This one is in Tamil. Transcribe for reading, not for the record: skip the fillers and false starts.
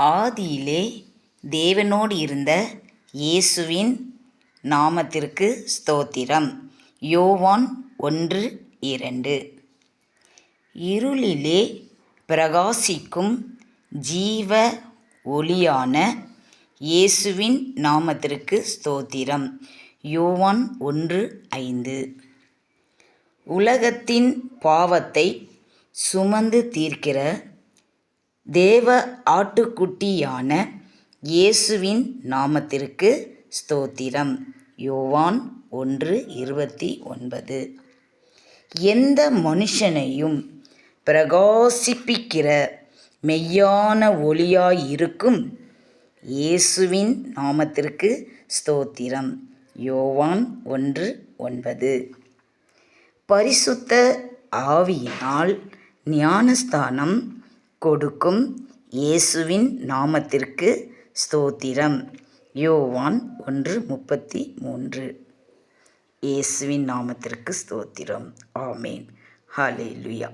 ஆதியிலே தேவனோடு இருந்த இயேசுவின் நாமத்திற்கு ஸ்தோத்திரம். யோவான் 1:2. இருளிலே பிரகாசிக்கும் ஜீவ ஒளியான இயேசுவின் நாமத்திற்கு ஸ்தோத்திரம். யோவான் 1:5. உலகத்தின் பாவத்தை சுமந்து தீர்க்கிற தேவ ஆட்டுக்குட்டியான இயேசுவின் நாமத்திற்கு ஸ்தோத்திரம். யோவான் 1:29. எந்த மனுஷனையும் பிரகாசிப்பிக்கிற மெய்யான ஒளியாயிருக்கும் இயேசுவின் நாமத்திற்கு ஸ்தோத்திரம். யோவான் 1:9. பரிசுத்த ஆவியினால் ஞானஸ்தானம் கொடுக்கும் இயேசுவின் நாமத்திற்கு ஸ்தோத்திரம். யோவான் 1:33. இயேசுவின் நாமத்திற்கு ஸ்தோத்திரம். ஆமேன். ஹல்லேலூயா.